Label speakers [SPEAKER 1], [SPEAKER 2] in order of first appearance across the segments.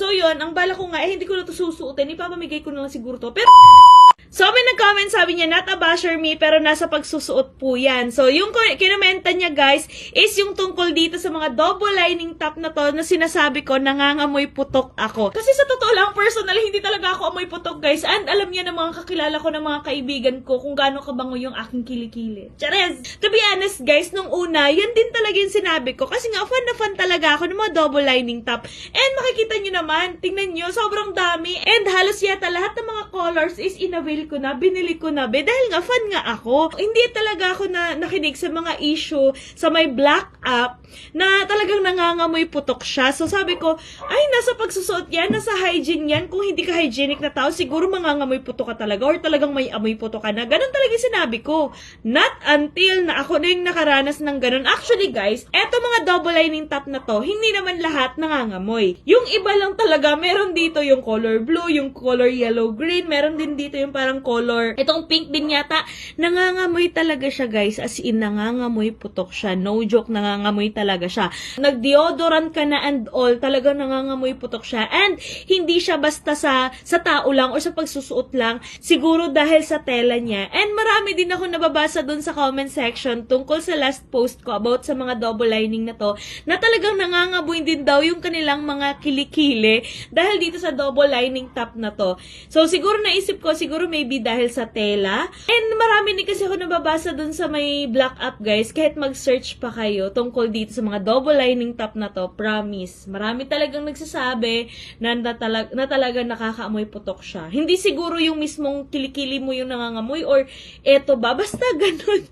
[SPEAKER 1] So yun, ang bala ko nga, hindi ko na to susuotin, ipapamigay ko na lang siguro to. Pero so, may nag-comment, sabi niya, not a basher me, pero nasa pagsusuot po yan. So, yung kinumenta niya, guys, is yung tungkol dito sa mga double lining top na to na sinasabi ko, nangangamoy putok ako. Kasi sa totoo lang, personally, hindi talaga ako amoy putok, guys. And alam niya ng mga kakilala ko, ng mga kaibigan ko, kung gaano kabango yung aking kilikili. Chares! To be honest, guys, nung una, yan din talaga yung sinabi ko. Kasi nga, fan na fan talaga ako ng mga double lining top. And makikita niyo naman, tingnan niyo, sobrang dami. And halos yata lahat ng mga colors is inavailable ko na, binili ko na, dahil nga fan nga ako. Hindi talaga ako na nakinig sa mga issue sa may black app na talagang nangangamoy putok siya. So sabi ko, ay, nasa pagsusuot yan, nasa hygiene yan. Kung hindi ka hygienic na tao, siguro mangangamoy putok ka talaga or talagang may amoy putok ka na. Ganun talaga yung sinabi ko. Not until na ako na yung nakaranas ng ganun. Actually guys, eto mga double lining top na to, hindi naman lahat nangangamoy. Yung iba lang talaga, meron dito yung color blue, yung color yellow green, meron din dito yung parang color. Itong pink din yata, nangangamoy talaga siya guys. As in, nangangamoy putok siya. No joke, nangangamoy talaga siya. Nag-deodorant ka na and all, talagang nangangamoy putok siya. And hindi siya basta sa tao lang or sa pagsusuot lang. Siguro dahil sa tela niya. And marami din ako nababasa dun sa comment section tungkol sa last post ko about sa mga double lining na to, na talagang nangangamoy din daw yung kanilang mga kilikili dahil dito sa double lining top na to. So siguro naisip ko, siguro maybe dahil sa tela. And marami din kasi ako nababasa dun sa may black app guys, kahit mag-search pa kayo tungkol dito sa mga double lining top na to, promise, marami talagang nagsasabi na talaga nakakaamoy putok siya. Hindi siguro yung mismong kilikili mo yung nangangamoy or eto ba, basta ganun.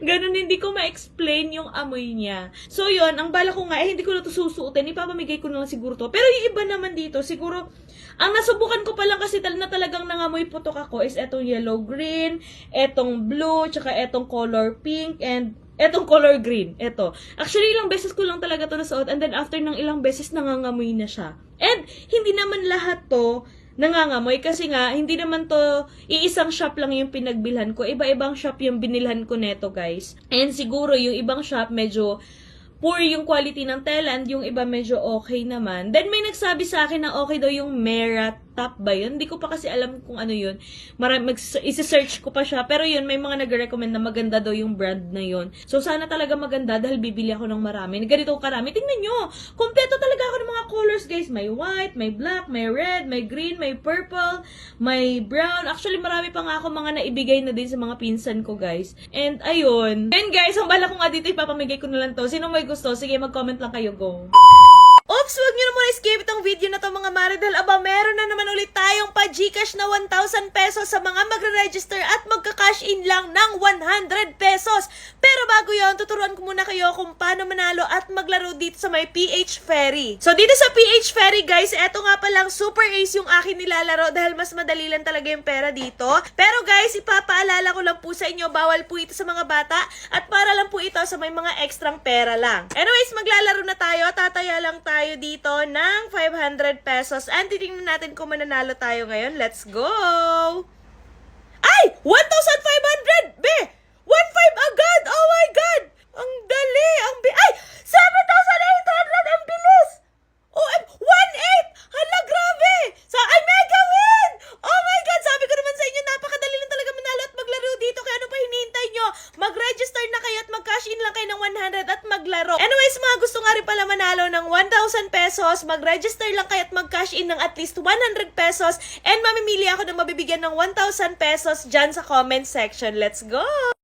[SPEAKER 1] Ganun, hindi ko ma-explain yung amoy niya. So yun, ang bala ko nga, hindi ko na to susuotin, ipapamigay ko na lang siguro to. Pero yung iba naman dito, siguro, ang nasubukan ko pa lang kasi na talagang nangamoy putok ako is etong yellow green, etong blue, tsaka etong color pink, and etong color green. Eto. Actually, ilang beses ko lang talaga to nasuot, and then after ng ilang beses, nangangamoy na siya. And hindi naman lahat to nangangamoy kasi nga, hindi naman to iisang shop lang yung pinagbilhan ko. Iba-ibang shop yung binilhan ko neto, guys. And siguro, yung ibang shop, medyo poor yung quality ng tela and yung iba medyo okay naman. Then may nagsabi sa akin na okay daw yung Mera top ba yun? Hindi ko pa kasi alam kung ano yun. Isi-search ko pa siya. Pero yun, may mga nag-recommend na maganda daw yung brand na yun. So sana talaga maganda dahil bibili ako ng marami. Ganito karami. Tingnan nyo. Kompleto talaga ako ng mga colors guys. May white, may black, may red, may green, may purple, may brown. Actually marami pa nga ako mga naibigay na din sa mga pinsan ko guys. And ayun. And guys, ang bala ko nga dito, ipapamigay ko na lang to. Sino may gusto? Sige, mag-comment lang kayo. Go! Oops, wag nyo na muna skip itong video na to mga mare dahil meron na naman ulit tayong pa-Gcash na 1,000 pesos sa mga magre-register at magka-cash in lang ng 100 pesos. Pero bago yon, tuturuan ko muna kayo kung paano manalo at maglaro dito sa may PH Ferry. So dito sa PH Ferry guys, eto nga palang super ace yung akin nilalaro dahil mas madali lang talaga yung pera dito. Pero guys, ipapaalala ko lang po sa inyo, bawal po ito sa mga bata at para lang po ito sa may mga extrang pera lang. Anyways, maglalaro na tayo, tataya lang tayo dito ng 500 pesos. And titingnan natin kung mananalo tayo ngayon. Let's go! Ay! 1,500! Be! 1,500 agad! Oh my God! Ang dali! Ay! 7,800! Ang bilis! OM! 1,800! Hala, grabe! Ay, mega win! Oh my God! Sabi ko naman sa inyo, napakadali lang talaga manalo at maglaro dito. Kaya ano pa hinihintay nyo? Mag-register na kayo at mag-cash in lang kayo ng 100 at maglaro. Anyways, mga gusto nga rin pala manalo ng 1,000 pesos, mag-register lang kayo at mag-cash in ng at least 100 pesos and mamimili ako ng mabibigyan ng 1,000 pesos dyan sa comment section. Let's go!